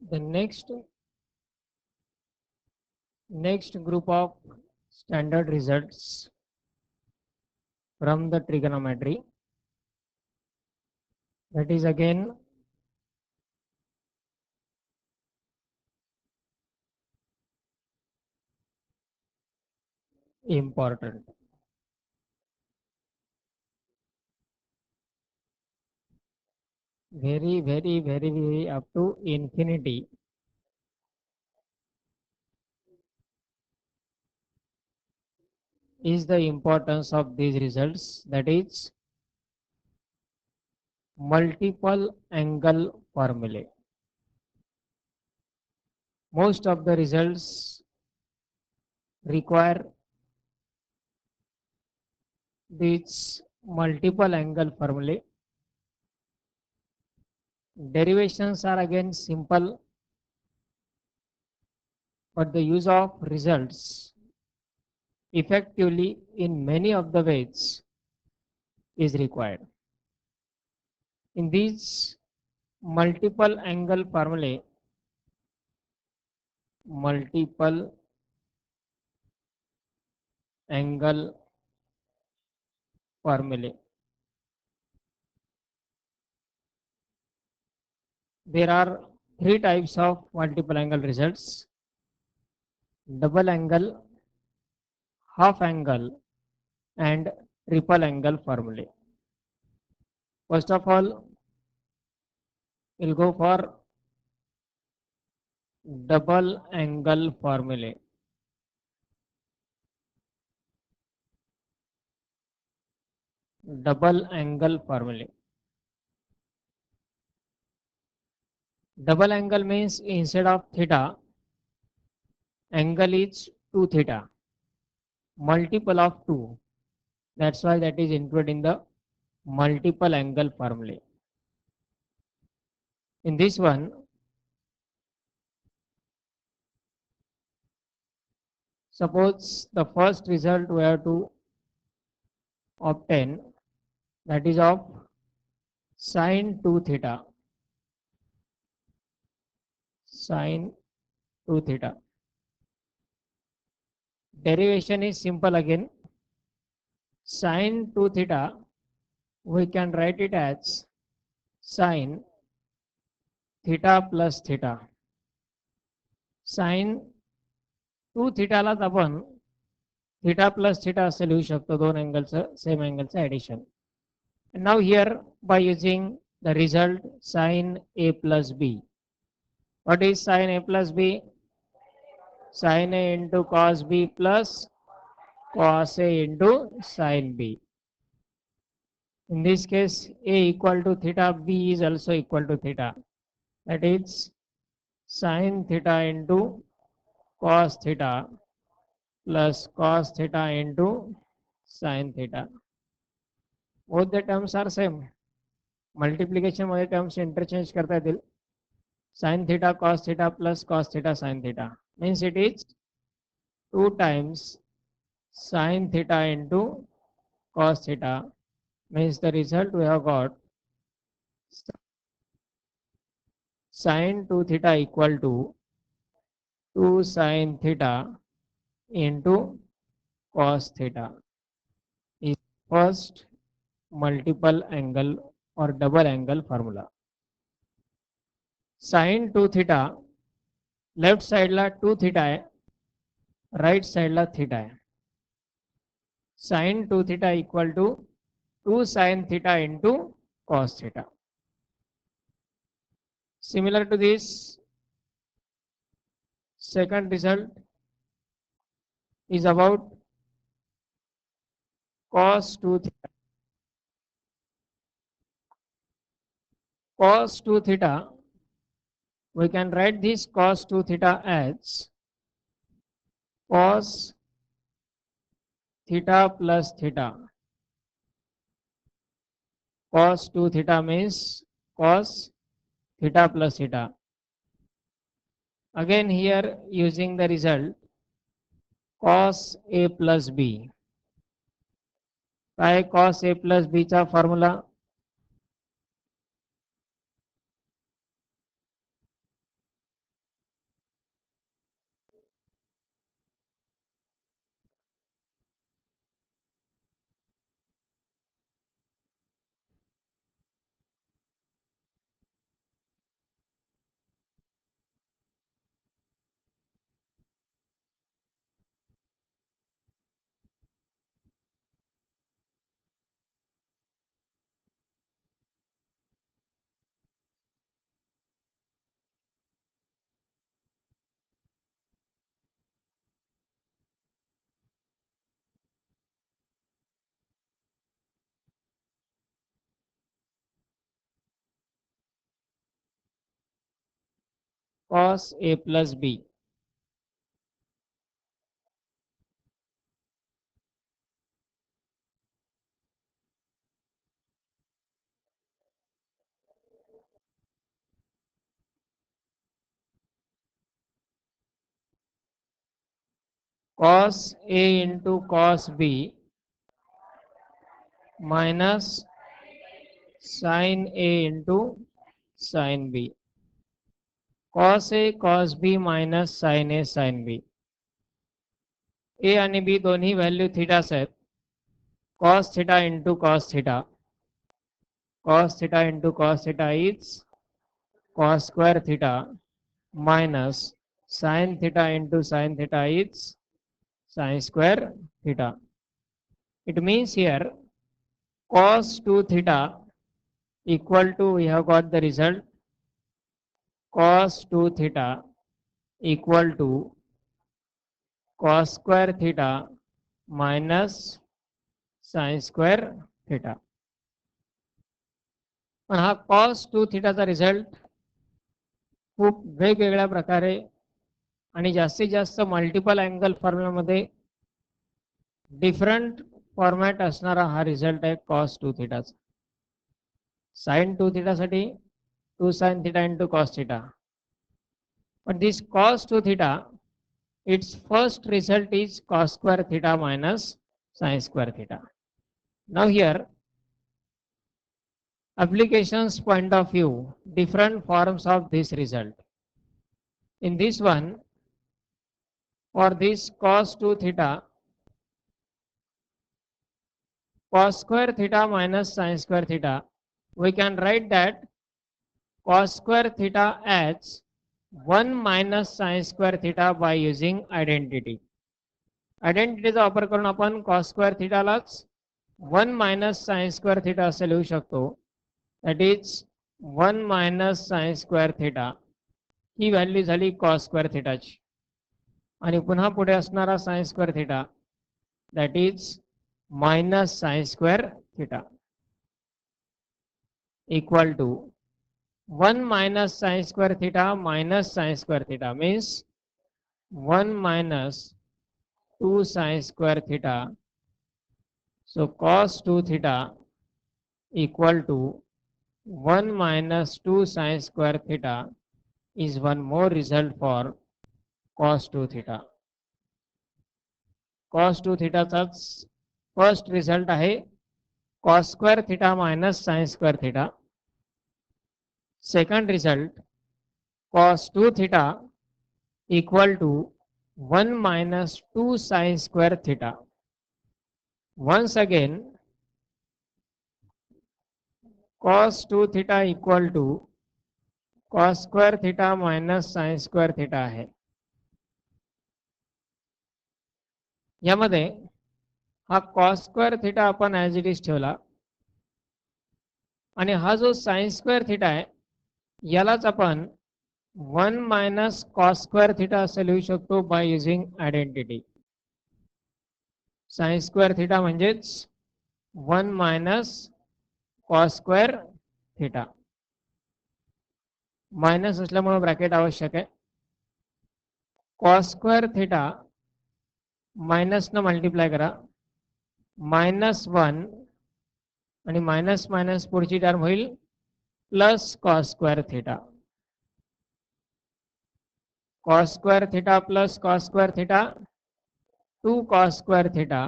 The next group of standard results from the trigonometry, that is again important. Very up to infinity is the importance of these results, that is multiple angle formulae. Most of the results require these multiple angle formulae. Derivations are again simple, but the use of results effectively in many of the ways is required. In these multiple angle formulae, multiple angle formulae, there are three types of multiple angle results: double angle, half angle, and triple angle formulae. First of all, we'll go for double angle formulae. Double angle formulae. Double angle means instead of theta, angle is 2 theta, multiple of 2. That's why that is included in the multiple angle formulae. In this one, suppose the first result we have to obtain, that is of sine 2 theta. Sine 2 theta. Derivation is simple again. Sine 2 theta, we can write it as sine theta plus theta. Sine 2 theta लाच आपण theta plus theta असे लिहू शकतो, दोन अँगलचं same अँगलचं addition. And now here by using the result sine A plus B. What is sine A plus B? Sine A into cos B plus cos A into sine B. In this case, A equal to theta, B is also equal to theta. That is sine theta into cos theta plus cos theta into sine theta. Both the terms are same. Multiplication मध्ये terms interchange करता येतील. Sin theta cos theta plus cos theta sin theta means it is 2 times sin theta into cos theta, means the result we have got sin 2 theta equal to 2 sin theta into cos theta is first multiple angle or double angle formula. Sin 2 theta left साइडला 2 theta आहे, right साइडला theta आहे. Sine 2 theta equal to 2 sin theta into cos theta. Similar to this, second result is about cos 2 theta. Cos 2 theta, we can write this cos 2 theta as cos theta plus theta. Cos 2 theta means cos theta plus theta. Again here using the result cos A plus B. काय cos A plus B चा formula? cos A plus B. Cos A into cos B minus sin A into sin B. Cos A cos B minus sin A sin B. A आणि B दोन्ही value थिटाच आहेत. Cos theta into cos theta. Cos theta into cos theta is cos square theta minus sin theta into sin theta is sin square theta. It means here cos 2 theta equal to, we have got the result, cos 2 theta equal to cos square theta minus sin square theta. पण हा cos 2 थिटाचा result खूप वेगवेगळ्या प्रकारे आणि जास्तीत जास्त multiple angle फॉर्म्युलामध्ये different format असणारा हा रिझल्ट आहे cos 2 थिटाचा. sin 2 थिटासाठी 2 sin theta into cos theta. But this cos 2 theta, its first result is cos square theta minus sin square theta. Now here, applications point of view, different forms of this result. In this one, for this cos 2 theta, cos square theta minus sin square theta, we can write that cos square theta as 1 minus sin square theta by using identity. आयडेंटिटीचा वापर करून आपण cos square theta लाच 1 minus sin square theta असे लिहू शकतो. That is 1 minus sin square theta he value झाली cos square theta ची. आणि पुन्हा पुढे असणारा sin square theta, that is minus sin square theta equal to 1 minus sin square theta minus sin square theta means 1 minus 2 sin square theta. So cos 2 theta equal to 1 minus 2 sin square theta is one more result for cos 2 theta. Cos 2 theta चाच first result आहे cos square theta minus sin square theta. Second result, cos 2 theta equal to 1 minus 2 sin square theta. Once again, cos 2 theta equal to cos square theta minus sin square theta आहे. यामध्ये हा cos square theta आपण as it is ठेवला आणि हा जो sin square theta आहे यालाच आपण 1 minus cos square theta असे लिहू शकतो by using identity. sin square theta म्हणजेच 1 minus cos square theta. Minus असल्यामुळे ब्रॅकेट आवश्यक आहे. cos square theta मायनस न मल्टिप्लाय करा, -1 आणि मायनस मायनस पुढची टर्म होईल plus cos square theta. cos square theta plus cos square theta, 2 cos square theta,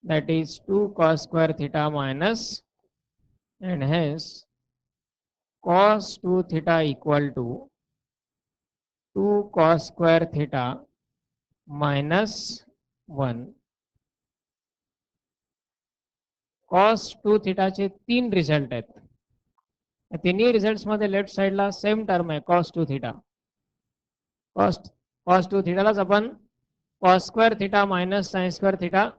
that is 2 cos square theta minus, and hence cos 2 theta equal to 2 cos square theta minus 1. cos 2 theta चे 3 result आहेत. तिन्ही results मध्ये left साइडला same term आहे cos 2 theta. cos 2 theta लाच आपण cos square theta minus sin square theta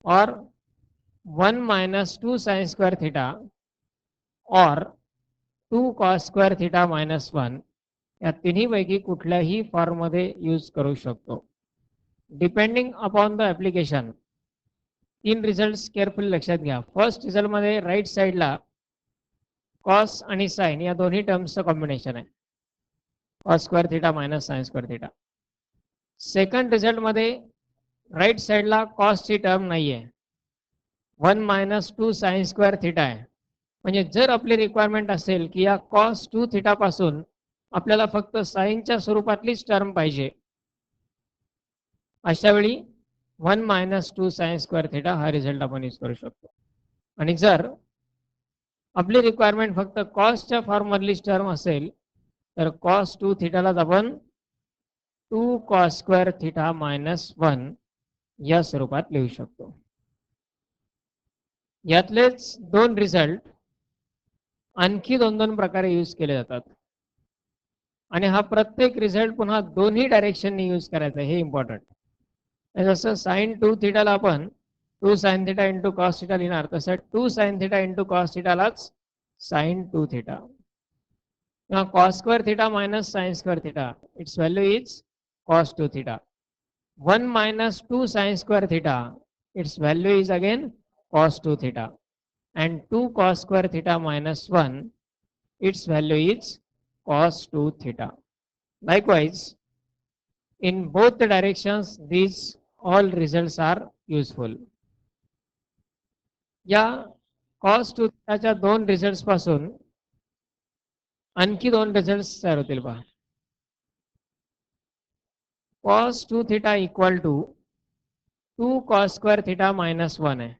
और 1 minus 2 sin square theta और 2 cos square theta minus 1 या तिन्ही पैकी कुठल्याही फॉर्म मध्ये यूज करू शकतो. Depending upon the application. 3 result carefully लक्षात घ्या. फर्स्ट रिझल्ट मध्ये राईट साइडला कॉस आणि साइन या दोन्ही टर्म्सचं कॉम्बिनेशन आहे. Cos square theta minus sine square theta. Second result मध्ये राईट साइडला कॉसची टर्म नाहीये, 1 मायनस 2 साइन स्क्वेअर थिटा आहे. म्हणजे जर आपली रिक्वायरमेंट असेल की या कॉस 2 थिटा पासून आपल्याला फक्त साइनच्या स्वरूपातलीच टर्म पाहिजे, अशा वेळी 1 मायनस 2 साइन स्क्वेअर थिटा हा रिझल्ट आपण यूज करू शकतो. आणि जर आपली रिक्वायरमेंट फक्त कॉसच्या फॉर्म मधलीच टर्म असेल तर कॉस 2 थिटालाच आपण 2 कॉस स्क्वेअर थिटा मायनस 1 या स्वरूपात लिहू शकतो. यातलेच दोन रिझल्ट आणखी दोन दोन प्रकारे यूज केले जातात आणि हा प्रत्येक रिझल्ट पुन्हा दोन्ही डायरेक्शननी यूज करायचा, हे इम्पॉर्टंट. जसं साइन 2 थिटाला आपण 2 sine theta into cos theta लिहिणार, तसं 2 साइन थिटा इंटू कॉस थिटालाच साइन 2 थिटा. किंवा cos square theta minus sine square theta, its value is cos 2 theta. 1 minus 2 sin square theta, its value is again cos 2 theta, and 2 cos square theta minus 1, its value is cos 2 theta. Likewise, in both the directions, these all results are useful. या cos 2 theta दोन results पासून आणखी दोन results तयार होतील पहा. cos 2 theta equal to 2 cos square theta minus 1 आहे.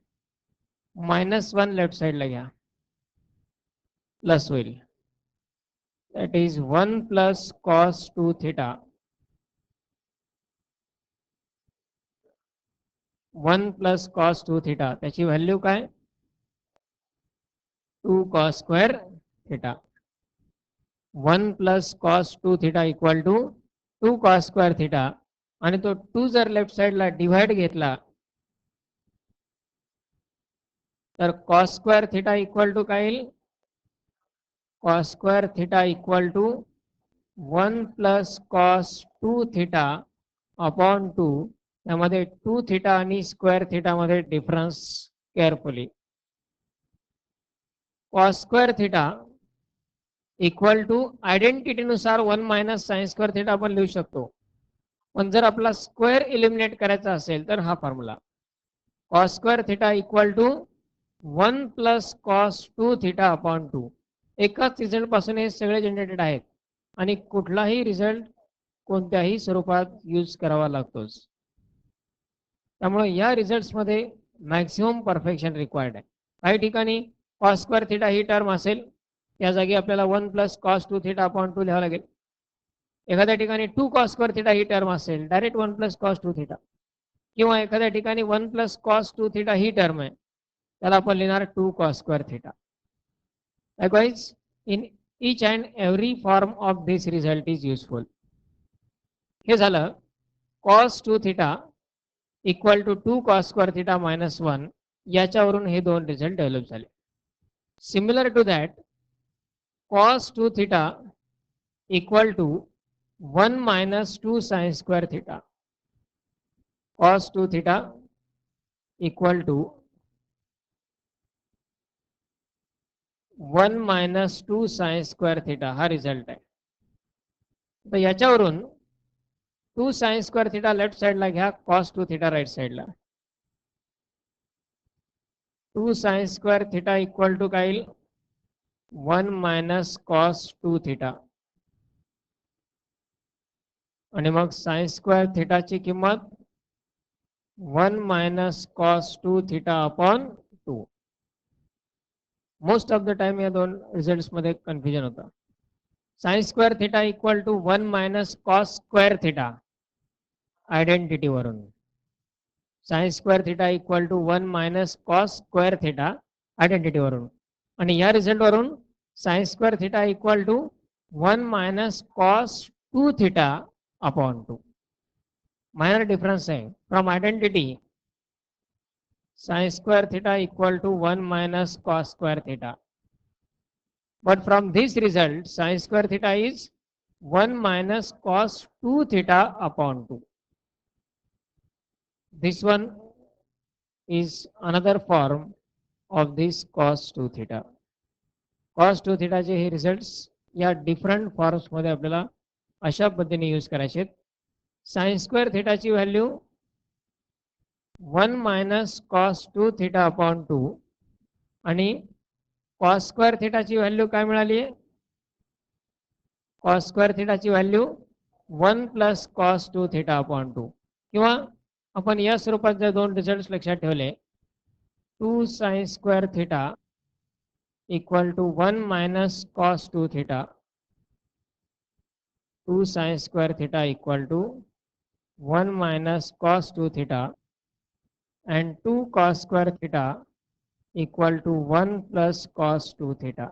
Minus 1 left साइडला घ्या, प्लस होईल. That is 1 plus cos 2 theta, 1 plus cos 2 theta, त्याची व्हॅल्यू काय, 2 cos square theta. 1 plus cos 2 theta equal to 2 cos square theta, आणि तो 2 जर left साइडला डिव्हाइड घेतला तर cos square theta equal to काय येईल, cos square theta equal to 1 plus cos 2 theta upon 2. त्यामध्ये 2 थिटा आणि स्क्वेअर थिटा मध्ये difference carefully. Cos square theta equal to identity नुसार 1 मायनस साइन स्क्वेअर थिटा आपण लिहू शकतो, पण जर आपला स्क्वेअर इलिमिनेट करायचा असेल तर हा formula cos square theta equal to 1 plus cos 2 theta upon 2. एकाच रिझल्ट पासून हे सगळे जनरेटेड आहेत आणि कुठलाही रिझल्ट कोणत्याही स्वरूपात यूज करावा लागतोच. त्यामुळे या रिझल्ट्स मध्ये मॅक्सिमम परफेक्शन रिक्वायर्ड आहे. काही ठिकाणी कॉस स्क्वेअर थिटा ही टर्म असेल, त्या जागी आपल्याला 1 प्लस कॉस 2 थिटा अपॉन 2 लिहावं लागेल. एखाद्या ठिकाणी 2 कॉस स्क्वेअर थिटा ही टर्म असेल, डायरेक्ट 1 प्लस कॉस 2 थिटा. किंवा एखाद्या ठिकाणी 1 प्लस कॉस 2 थिटा ही टर्म आहे, त्याला आपण लिहिणार 2 cos square theta. Likewise, in each and every form of this result is useful. हे झालं cos 2 theta equal to 2 cos square theta minus 1, याच्यावरून हे दोन रिझल्ट डेव्हलप झाले. Similar to that cos 2 theta equal to 1 minus 2 sin square theta. cos 2 theta equal to 1 minus 2 sine square theta हा result आहे. तर याच्यावरून 2 sine square theta left साइडला घ्या, कॉस 2 थिटा राईट साइडला. 2 sine square theta equal to काय येईल, 1 minus cos 2 theta. आणि मग साइन स्क्वेअर थिटाची किंमत 1 minus cos 2 theta upon 2. Most of the time या दोन रिझल्ट्स मध्ये कन्फ्युजन होतं. Sine square theta equal to 1 minus cos square theta identity वरून, sine square theta equal to 1 minus cos square theta identity वरून, आणि या रिझल्ट वरून sine square theta equal to 1 minus cos 2 theta upon 2. Minor difference आहे. From identity sin square theta equal to 1 minus cos square theta. But from this result, sin square theta is 1 minus cos 2 theta upon 2. This one is another form of this cos 2 theta. Cos two थिटाचे हे result या different फॉर्म्समध्ये आपल्याला अशा पद्धतीने use करायचे आहेत. Sine square थिटाची value 1 minus cos two theta upon 2 आणि कॉस स्क्वेअर थिटाची व्हॅल्यू काय मिळाली आहे? कॉस स्क्वेअर थिटाची value 1 plus cos two theta upon 2, किंवा आपण या स्वरूपात जर दोन रिझल्ट लक्षात ठेवले, 2 sine square theta equal to 1 minus cos two theta, 2 sine square theta equal to 1 minus cos 2 theta and 2 cos square theta equal to 1 plus cos 2 theta.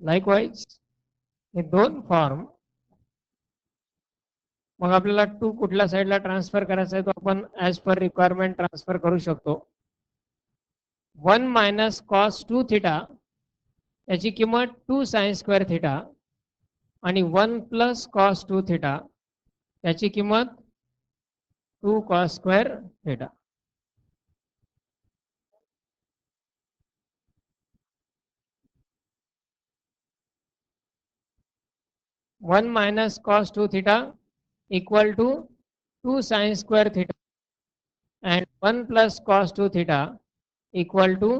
Likewise, हे दोन form मग आपल्याला 2 कुठल्या साईडला ट्रान्सफर करायचा आहे तो आपण ॲज पर रिक्वायरमेंट ट्रान्सफर करू शकतो. 1 मायनस कॉस 2 थिटा याची किंमत 2 साइन स्क्वेअर थिटा आणि 1 प्लस कॉस 2 थिटा याची किंमत 2 cos square theta. 1 minus cos 2 theta equal to 2 sin square theta and 1 plus cos 2 theta equal to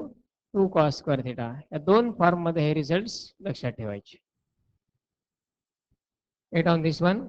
2 cos square theta. या दोन form मध्ये हे रिझल्ट्स लक्षात ठेवायचे. It on this one.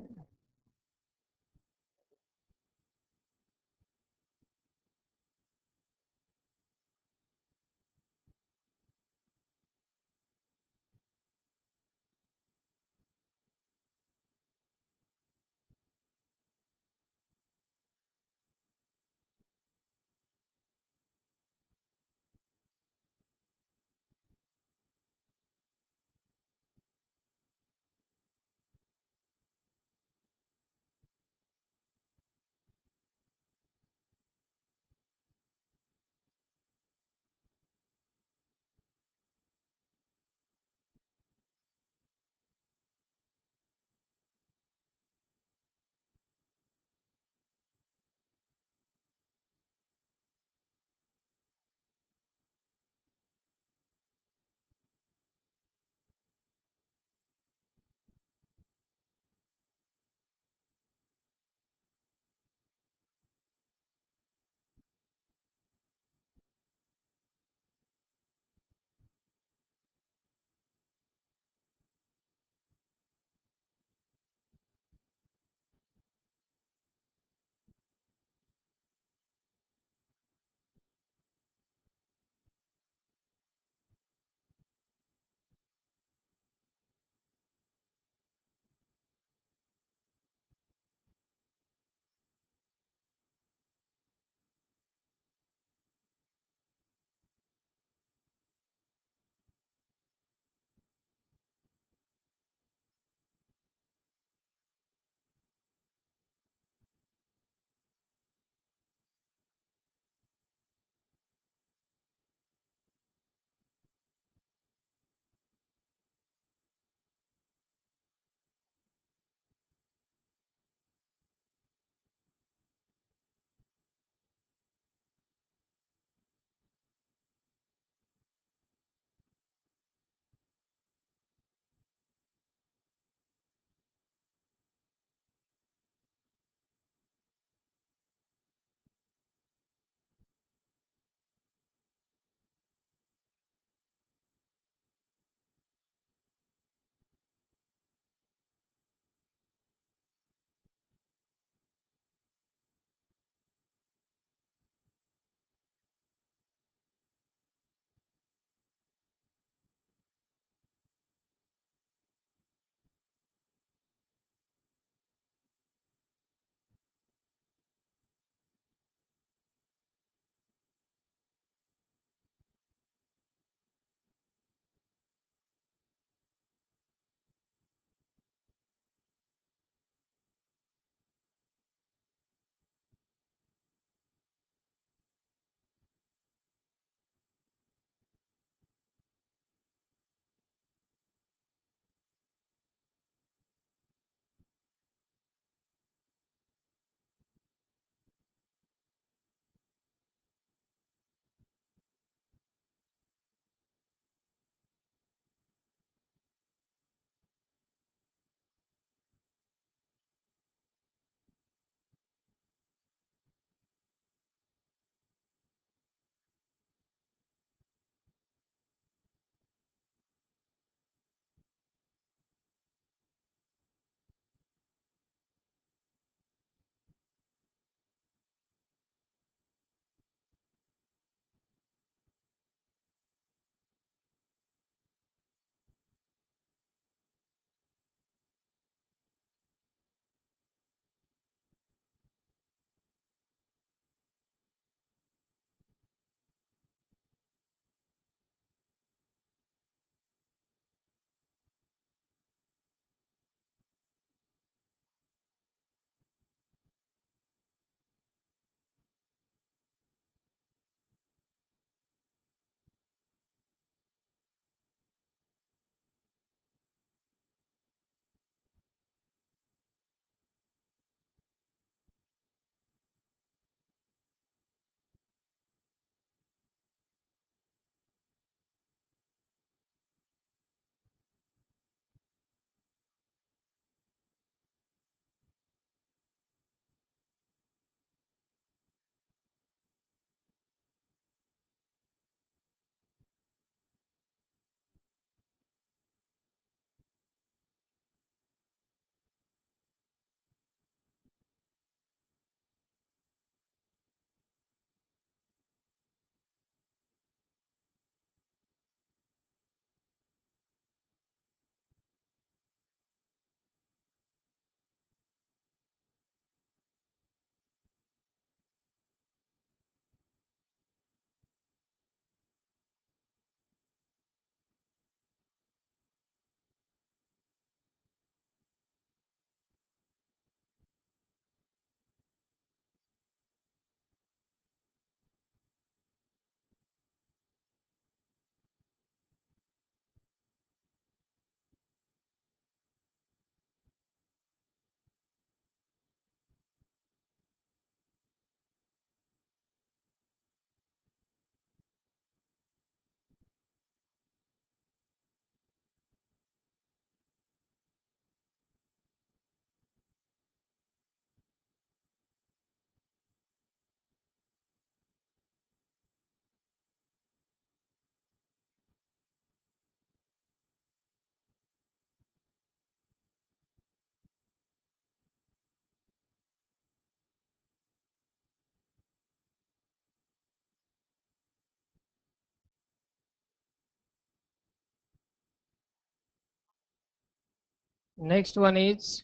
Next one is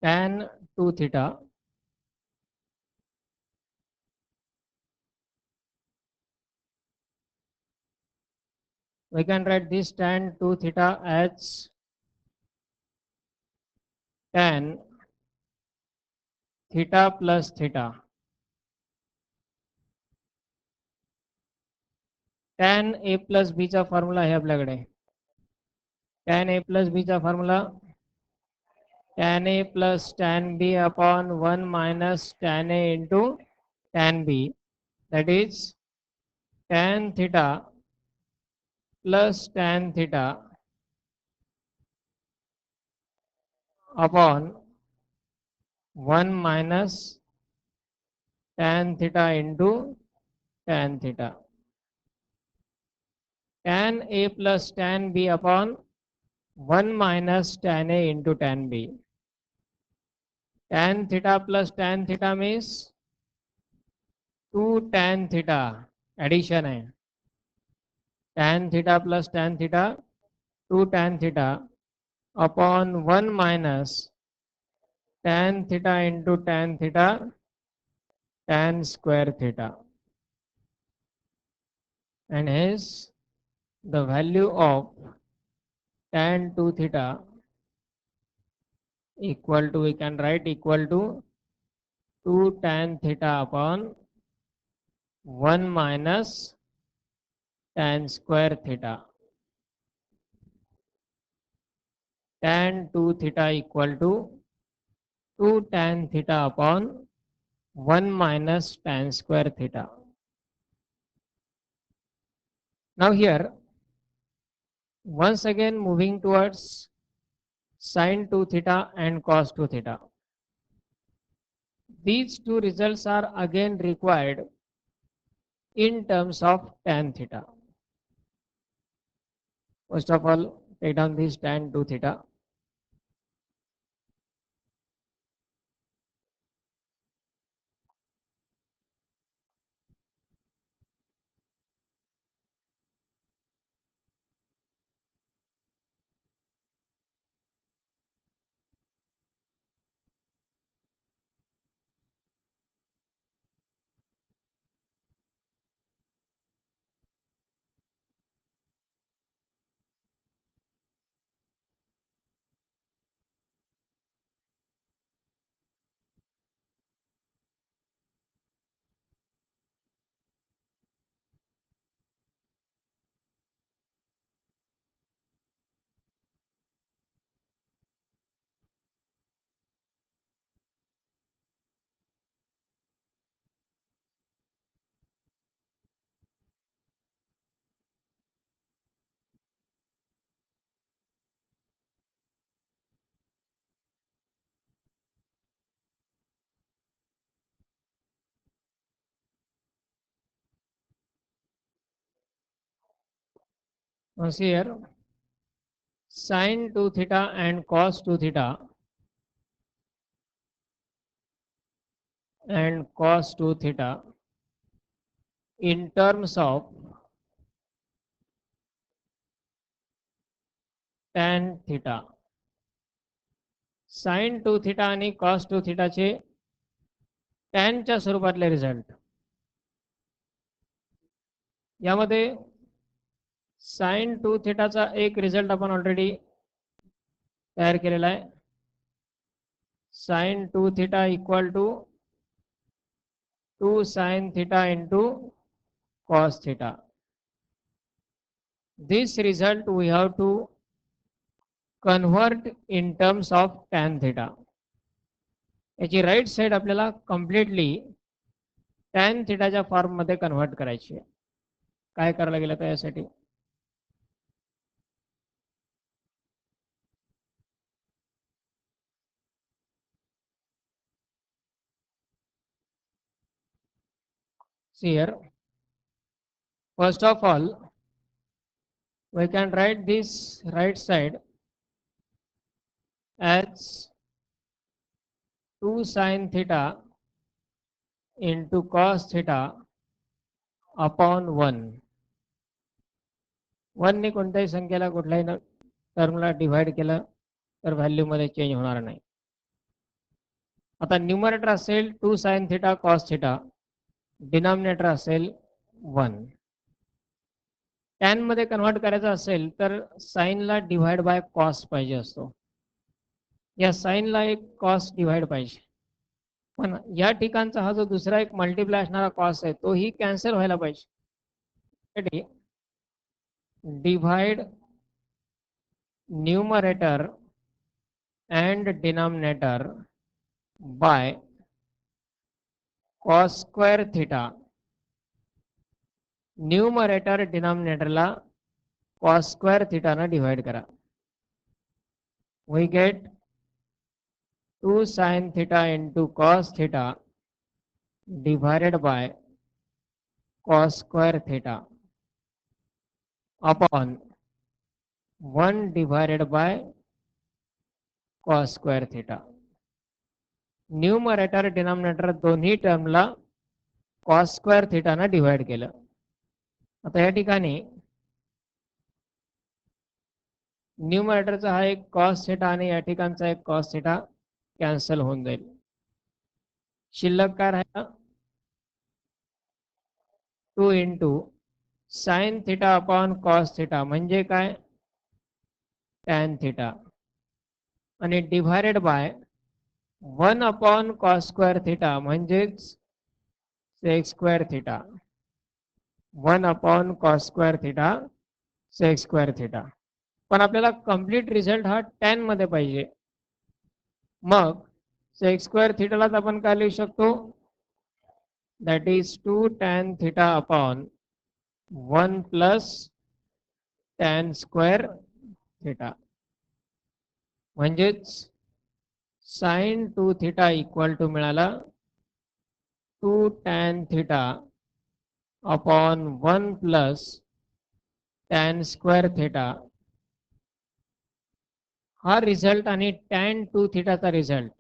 tan 2 theta. We can write this tan 2 theta as tan theta plus theta. Tan a plus b चा formula आहे आपल्याकडे. Tan a plus b चा formula tan a plus tan b upon 1 minus tan a into tan b, that is tan theta plus tan theta upon 1 minus tan theta into tan theta. Tan a plus tan b upon 1 minus tan a into tan b. Tan theta plus tan theta means 2 tan theta, addition है. Tan theta plus tan theta 2 tan theta upon 1 minus tan theta into tan theta tan square theta, and hence the value of tan 2 theta equal to, we can write equal to 2 tan theta upon 1 minus tan square theta. Tan 2 theta equal to 2 tan theta upon 1 minus tan square theta. Now here, once again moving towards sin 2 theta and cos 2 theta. These two results are again required in terms of tan theta. First of all, take down this tan 2 theta. Now see here, sin 2 theta and cos 2 theta and cos 2 theta in terms of tan theta. sin 2 theta आणि cos 2 theta चे tan च्या स्वरूपातले result. यामध्ये sin 2 थीटाचा एक result आपण already तयार केलेला आहे. sin 2 theta equal to 2 sin theta into cos theta. This result we have to convert in terms of tan theta. याची राईट साइड आपल्याला कम्प्लीटली tan थीटाच्या फॉर्म मध्ये कन्वर्ट करायची आहे. काय करायला गेलं तर यासाठी see here, first of all we can write this right side as 2 sin theta into cos theta upon 1. 1 ने कोणत्याही संख्येला कुठल्याही टर्मला डिवाइड केलं तर व्हॅल्यूमध्ये चेंज होणार नाही. आता न्यूमरेटर असेल 2 sin theta cos theta, denominator असेल 1. टॅन मध्ये कन्व्हर्ट करायचं असेल तर साईनला डिव्हाइड बाय कॉस पाहिजे असतो. या साईनला एक कॉस डिव्हाइड पाहिजे, पण या ठिकाणचा हा जो दुसरा एक मल्टिप्लाय असणारा कॉस आहे तोही कॅन्सल व्हायला पाहिजे. Divide numerator and denominator by cos square theta. Numerator डिनॉमिनेटरला cos square theta ना डिवाइड करा. We get 2 sin theta into cos theta divided by cos square theta upon 1 divided by cos square theta. Numerator denominator दोन्ही टर्मला cos square theta ना divide केलं. आता या ठिकाणी न्यूमरेटरचा हा एक cos theta आणि या ठिकाणचा एक cos theta कॅन्सल होऊन जाईल. शिल्लक काय राहिला? 2 into sine theta upon cos theta म्हणजे काय? टॅन थिटा आणि divided by 1 upon cos square theta म्हणजेच sec square theta. 1 upon cos square theta sec square theta. पण आपल्याला कंप्लीट रिझल्ट हा टॅन मध्ये पाहिजे. मग सेक स्क्वेअर थिटालाच आपण काय लिहू शकतो? That is 2 tan theta upon 1 plus tan square theta म्हणजेच साइन 2 थिटा इक्वल टू मिळाला 2 tan theta upon 1 plus tan square theta. हा रिझल्ट आणि टॅन 2 थिटाचा रिझल्ट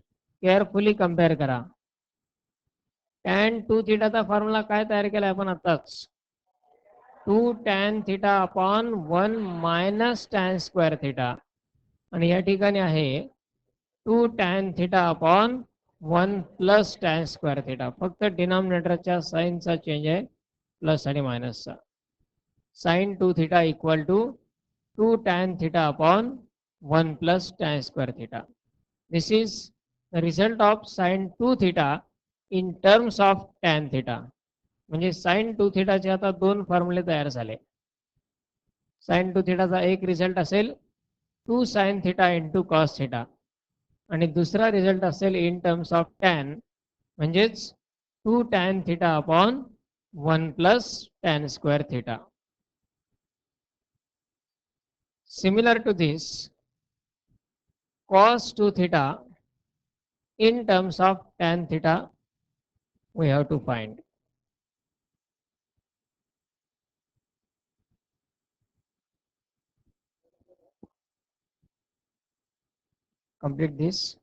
केअरफुली कम्पेअर करा. टॅन 2 थिटाचा फॉर्म्युला काय तयार केला आपण आताच? 2 tan theta upon 1 minus tan square theta आणि या ठिकाणी आहे 2 tan theta upon 1 plus tan square theta. फक्त डिनॉमिनेटरच्या साईनचा चेंज आहे, प्लस आणि मायनसचा. Sine 2 theta equal to 2 tan theta upon 1 plus tan square theta. This is the result of sine 2 theta in terms of tan theta. म्हणजे sine 2 थिटाचे आता दोन फॉर्म्युले तयार झाले. साइन 2 थिटाचा एक रिझल्ट असेल 2 sine theta into cos theta आणि दुसरा रिझल्ट असेल इन टर्म्स ऑफ टॅन म्हणजेच 2 tan theta upon 1 plus tan square theta. Similar to this, cos 2 theta in terms of tan theta we have to find. Complete this.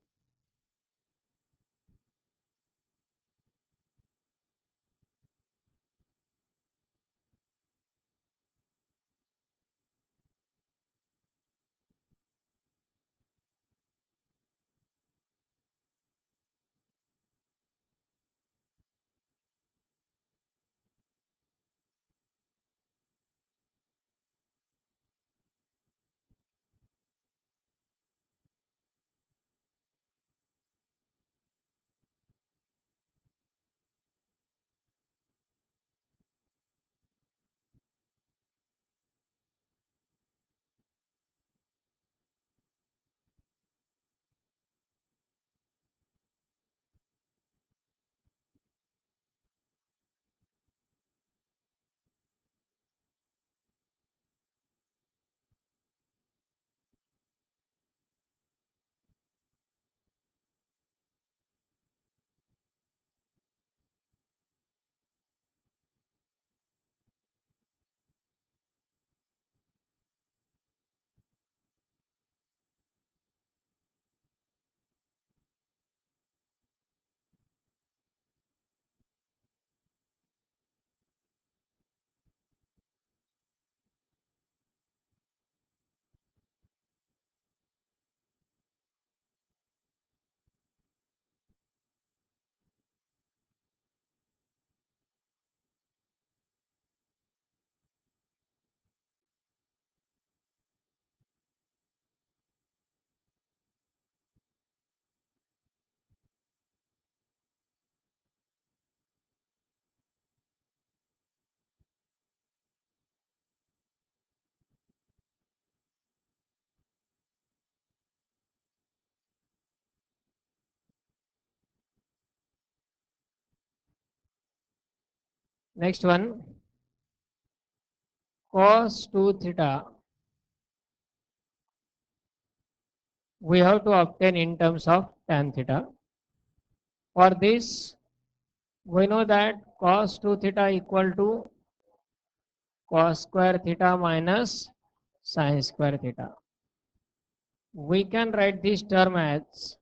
Next one, cos 2 theta, we have to obtain in terms of tan theta. For this, we know that cos 2 theta equal to cos square theta minus sin square theta. We can write this term as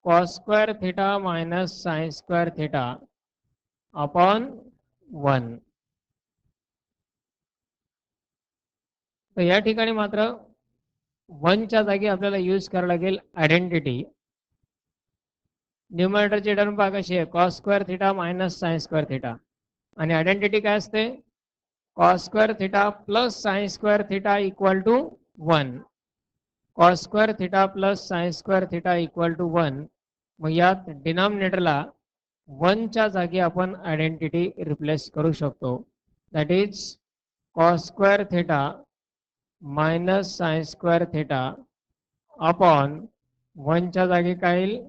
cos square theta minus sin square theta upon 1. तर या ठिकाणी मात्र 1च्या जागी आपल्याला use करावं लागेल identity. न्यूमरेटरची term पहा कशी आहे, cos square theta minus sine square theta, आणि आयडेंटिटी काय असते, cos square theta plus sine square theta equal to 1. Cos square theta plus sine square theta equal to 1. मग यात डिनॉमिनेटरला 1च्या जागी आपण आयडेंटिटी रिप्लेस करू शकतो. That is cos square theta minus sine square theta upon 1च्या जागी काय येईल,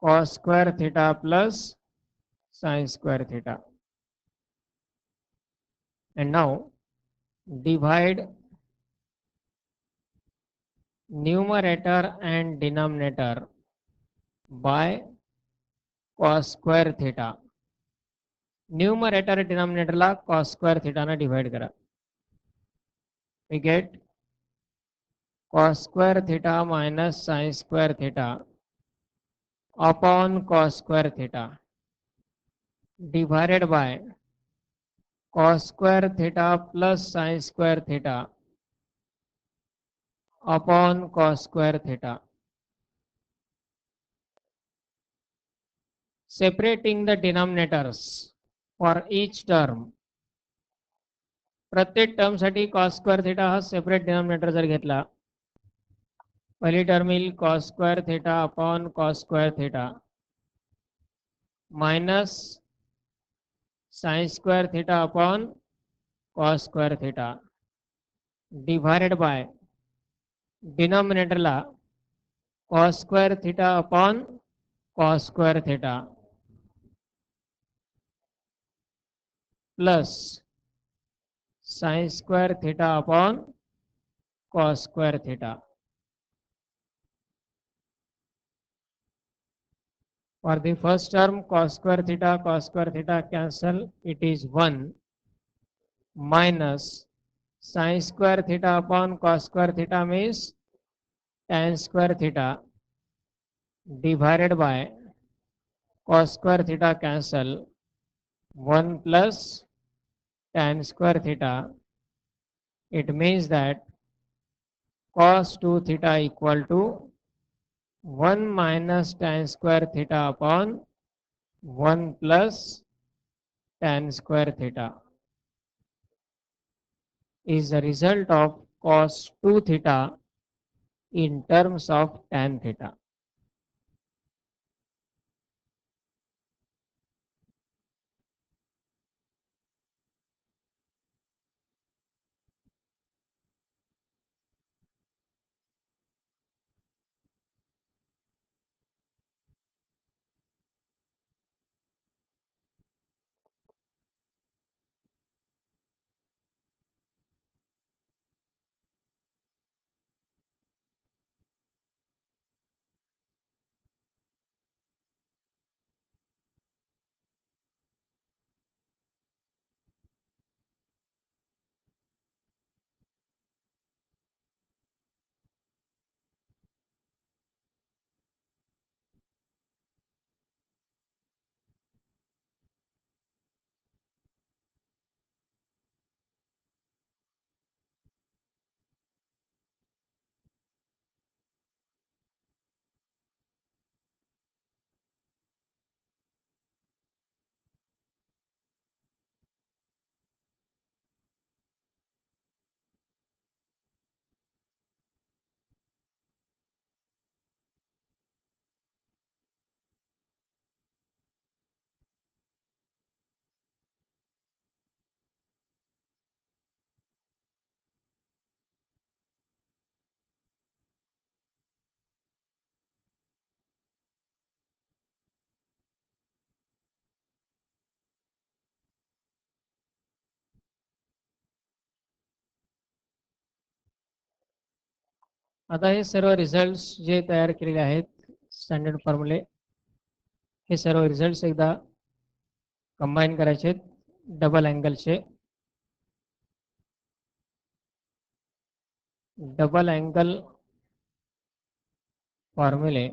cos square theta plus sin square theta. And now divide numerator and denominator by cos square theta. Numerator denominator ला cos square theta ना divide करा. We get cos square theta minus sin square theta upon cos square theta divided by cos square theta plus sin square theta upon cos square theta. Separating the denominators for each term. प्रत्येक term साठी cos square theta हा separate denominator जर घेतला, पहिली term येईल cos square theta upon cos square theta minus sin square theta upon cos square theta divided by denominator ला cos square theta upon cos square theta plus sin square theta upon cos square theta. For the first term cos square theta cancel, it is 1 minus sin square theta upon cos square theta means tan square theta divided by cos square theta cancel, 1 plus tan square theta. It means that cos 2 theta equal to 1 minus tan square theta upon 1 plus tan square theta is the result of cos 2 theta in terms of tan theta. आता हे सर्व results जे तयार केलेले आहेत standard फॉर्म्युले, हे सर्व results एकदा combine करायचे डबल अँगलचे. डबल अँगल फॉर्म्युले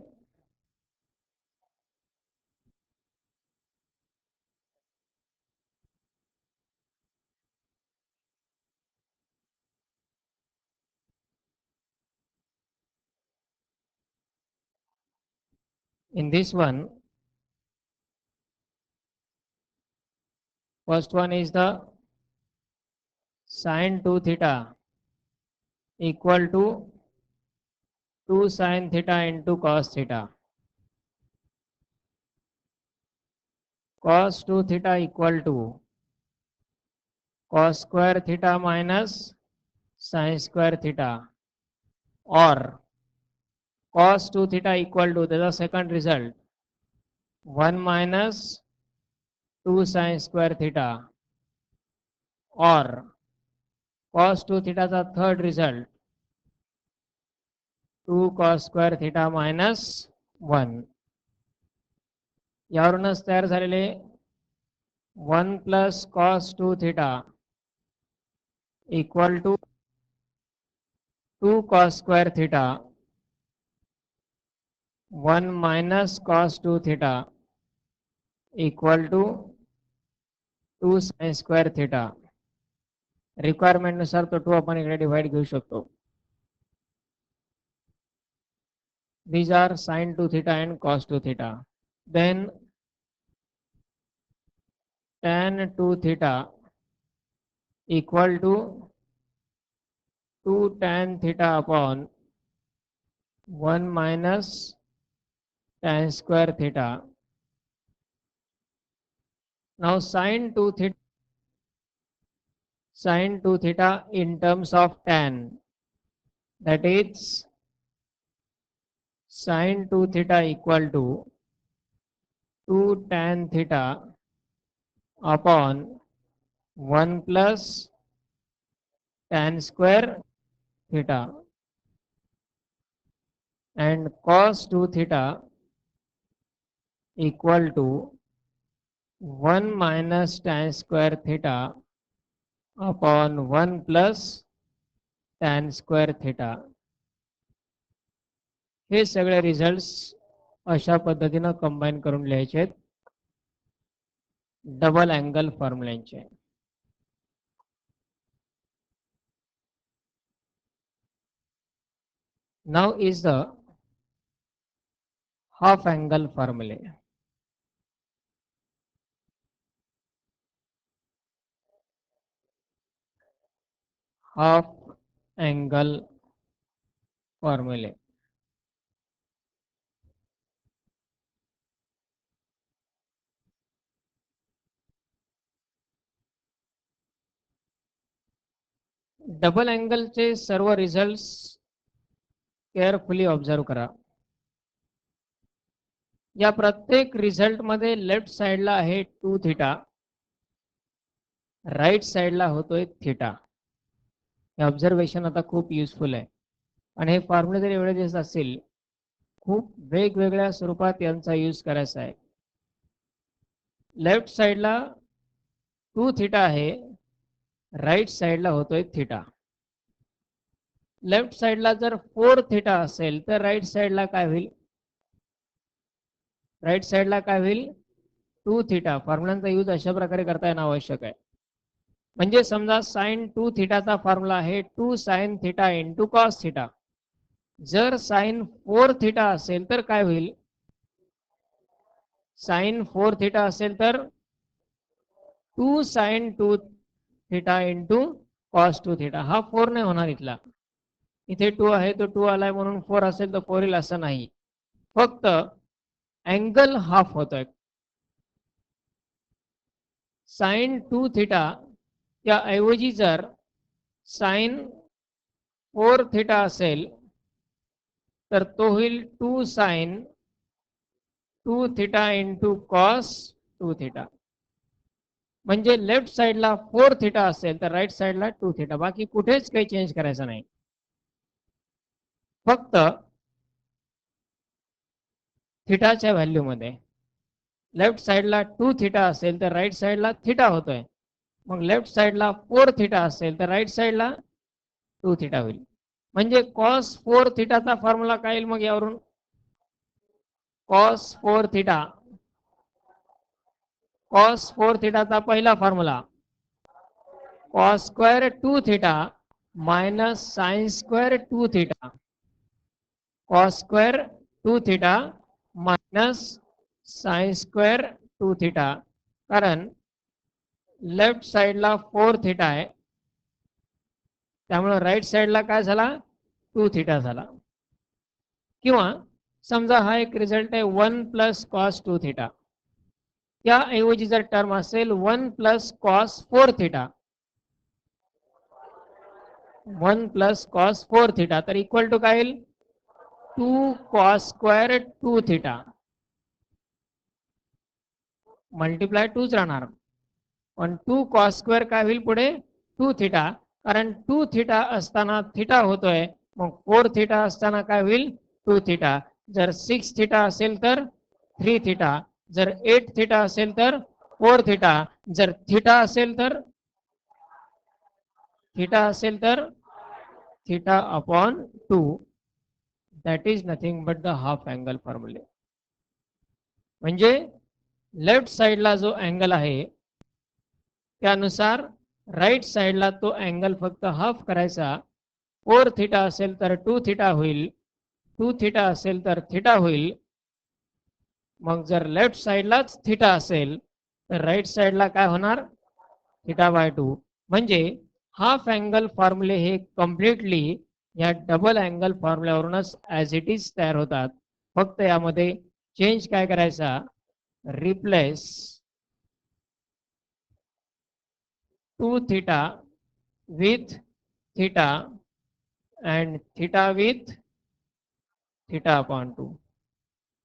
in this one, first one is the sin 2 theta equal to 2 sin theta into cos theta. Cos 2 theta equal to cos square theta minus sin square theta, or cos 2 theta equal to, the second result, 1 minus 2 sin square theta, or cos 2 theta the third result, 2 cos square theta minus 1. यावरूनच तयार झालेले 1 plus cos 2 theta equal to 2 cos square theta 1 minus cos 2 theta equal to 2 sin square theta. Requirement नुसार तो 2 आपण इकडे divide घेऊ शकतो. These are sin 2 theta and cos 2 theta. Then tan 2 theta equal to 2 tan theta upon 1 minus tan square theta. Now sin 2 theta in terms of tan, that is sin 2 theta equal to 2 tan theta upon 1 plus tan square theta, and cos 2 theta equal to 1 minus tan square theta upon 1 plus tan square theta. हे सगळे results अशा पद्धतीने combine करून लिहायचे आहेत double angle फॉर्म्युल्यांचे. Now is the half angle formula. Half angle formula. Double अँगलचे सर्व results carefully observe करा. या प्रत्येक रिझल्ट मध्ये लेफ्ट साइडला आहे 2 थीटा, राईट साइडला होतोय थीटा. हे ऑब्झर्वेशन आता खूप युजफुल आहे आणि हे फॉर्म्युले जर एवढे दिवस असतील, खूप वेगवेगळ्या स्वरूपात यांचा यूज करायचा आहे. लेफ्ट साइडला 2 थीटा आहे, राईट साइडला होतोय थीटा. लेफ्ट साइडला जर 4 थीटा असेल तर राईट साइडला काय होईल? राईट साइडला काय होईल? 2 थीटा. फॉर्म्युलांचा यूज अशा प्रकारे करता येणं आवश्यक आहे. म्हणजे समजा साइन 2 थीटाचा फॉर्म्युला आहे 2 sine theta into cos theta. जर साइन 4 थीटा असेल तर काय होईल? साइन 4 थीटा असेल तर 2 sine 2 theta into cos 2 theta. हा 4 नाही होणार इथला. इथे 2 आहे तो 2 आलाय म्हणून 4 असेल तर 4 येईल असं नाही. फक्त अँगल हाफ होतोय. साइन 2 थीटा या ऐवजी जर साइन 4 थीटा असेल तर तो होईल 2 sine 2 theta into cos 2 theta. म्हणजे लेफ्ट साइडला 4 थीटा असेल तर राईट साइडला 2 थीटा. बाकी कुठेच काही चेंज करायचं नाही. फक्त थिटाच्या व्हॅल्यू मध्ये. लेफ्ट साइडला 2 थिटा असेल तर राईट साइडला थिटा होतोय. मग लेफ्ट साइडला 4 थिटा असेल तर राईट साइडला 2 थिटा होईल. म्हणजे कॉस 4 थिटाचा फॉर्म्युला काय येईल मग यावरून? कॉस 4 थिटा, कॉस 4 थिटाचा पहिला formula cos square 2 theta minus sine square 2 theta. Cos square 2 theta minus sine square 2 theta. कारण लेफ्ट साइडला 4 थिटा आहे, त्यामुळे राईट साइडला काय झाला? 2 थिटा झाला. किंवा समजा हा एक रिझल्ट आहे 1 प्लस कॉस 2 थिटा, त्याऐवजी जर टर्म असेल 1 plus cos 4 theta, 1 plus cos 4 theta, तर इक्वल टू काय येईल? 2 कॉस स्क्वेअर 2 थिटा मल्टिप्लाय 2च राहणार. पण 2 कॉस स्क्वेअर काय होईल पुढे? 2 थिटा. कारण 2 थिटा असताना थिटा होतोय, मग 4 थिटा असताना काय होईल? 2 थिटा. जर 6 थिटा असेल तर 3 थिटा, जर 8 थिटा असेल तर 4 थिटा, जर थिटा असेल तर theta upon 2. That is nothing but the half angle फॉर्म्युले. म्हणजे लेफ्ट साइडला जो अँगल आहे त्यानुसार राईट साइडला तो अँगल फक्त हाफ करायचा. 4 थिटा असेल तर 2 थिटा होईल, 2 थिटा असेल तर थिटा होईल. मग जर लेफ्ट साइडलाच थिटा असेल तर राईट साइडला काय होणार? Theta by 2. म्हणजे हाफ अँगल फॉर्म्युले हे कम्प्लिटली या डबल अँगल फॉर्म्युल्यावरूनच ॲज इट इज तयार होतात. फक्त यामध्ये चेंज काय करायचा? Replace 2 theta with theta and theta with theta upon 2.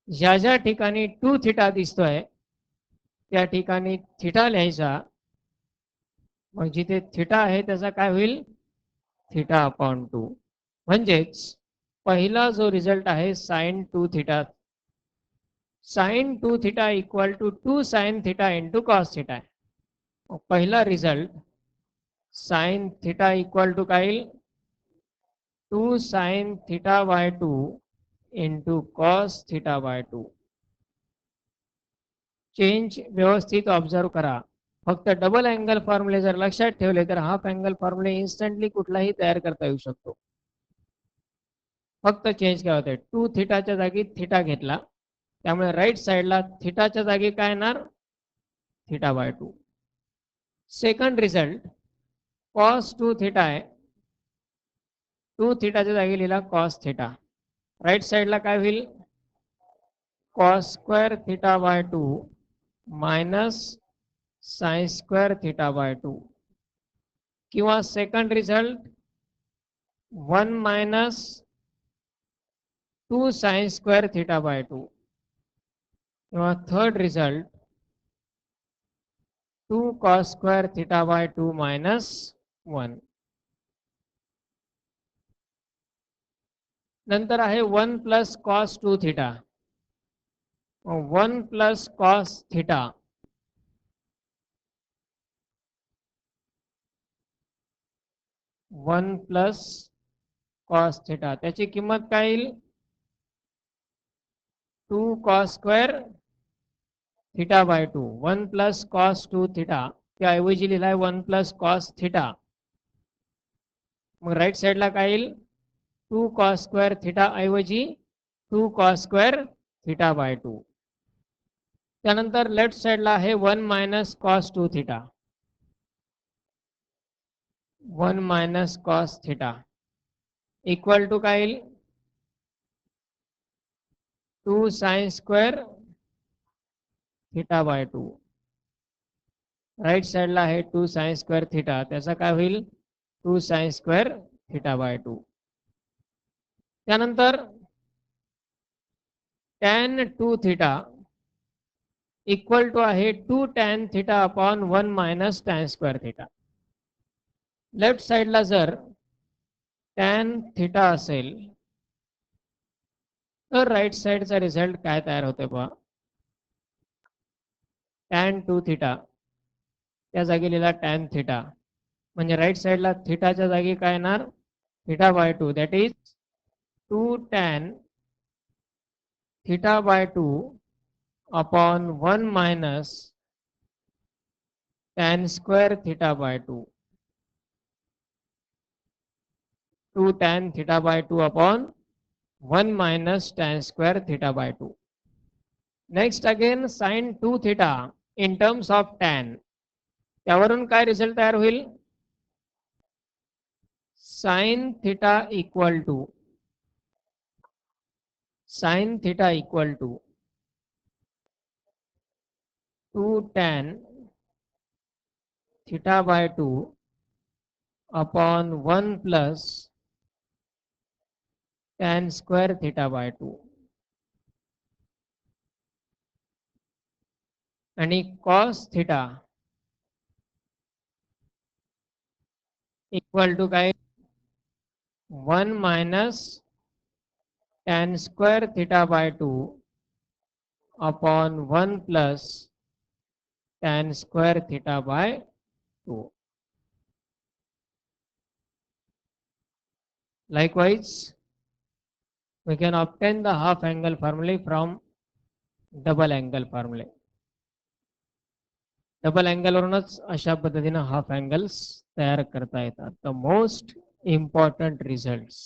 ज्या ज्या ठिकाणी 2 थिटा दिसतोय त्या ठिकाणी थिटा लिहायचा. मग जिथे थिटा आहे त्याचा काय होईल? Theta upon 2. म्हणजेच पहिला जो रिझल्ट आहे sine 2 theta, sine 2 theta equal to 2 sine theta into cos theta. पहिला result sine theta equal to काय येईल? 2 sine theta by 2 into cos theta by 2. Change व्यवस्थित ऑब्झर्व करा. फक्त डबल अँगल फॉर्म्युले जर लक्षात ठेवले तर हाफ अँगल फॉर्म्युले इन्स्टंटली कुठलाही तयार करता येऊ शकतो. फक्त चेंज काय होते? 2 थिटाच्या जागी थिटा घेतला, त्यामुळे राईट साइडला थिटाच्या जागी काय येणार? Theta by 2. Second result cos 2 theta आहे, 2 थिटाच्या जागी लिहिला कॉस थिटा. राईट साइडला काय होईल? Cos square theta by 2 minus sine square theta by 2. किंवा second result 1 minus 2 sine square theta by 2. किंवा third result 2 cos square theta by 2 minus 1. नंतर आहे 1 plus cos 2 theta. 1 plus cos theta, 1 plus cos theta, त्याची किंमत काय येईल? 2 cos square theta by 2. 1 plus cos 2 theta त्याऐवजी लिहिलाय 1 plus cos theta. मग right साइडला काय येईल? 2 कॉस स्क्वेअर थिटा ऐवजी 2 कॉस स्क्वेअर थिटा बाय 2. त्यानंतर लेफ्ट साइडला आहे 1 minus cos 2 theta, 1 minus cos theta equal to काय येईल? 2 sine square theta by 2. Right साइडला आहे 2 साइन स्क्वेअर थिटा, त्याचा काय होईल? 2 साइन स्क्वेअर थिटा बाय 2. त्यानंतर tan 2 थिटा इक्वल टू आहे 2 tan theta upon 1 minus tan square theta. Left साइडला जर tan थिटा असेल तर राईट साईडचा रिझल्ट काय तयार होते पहा. tan 2 थिटा त्या जागी लिहिला tan थिटा, म्हणजे राईट साईडला थिटाच्या जागी काय येणार, theta by 2 that is 2 tan theta by 2 upon 1 minus tan square theta by 2. 2 tan theta by 2 upon 1 minus tan square theta by 2. Next again sin 2 theta in terms of tan. त्यावरून काय result तयार होईल, sin theta equal to 2 tan theta by 2 upon 1 plus tan square theta by 2. आणि cos theta equal to काय, 1 minus tan square theta by 2 upon 1 plus tan square theta by 2. Likewise, we can obtain the half angle formulae from double angle formulae. Double angle वरूनच अशा पद्धतीने half angles तयार करता येतात. The most important results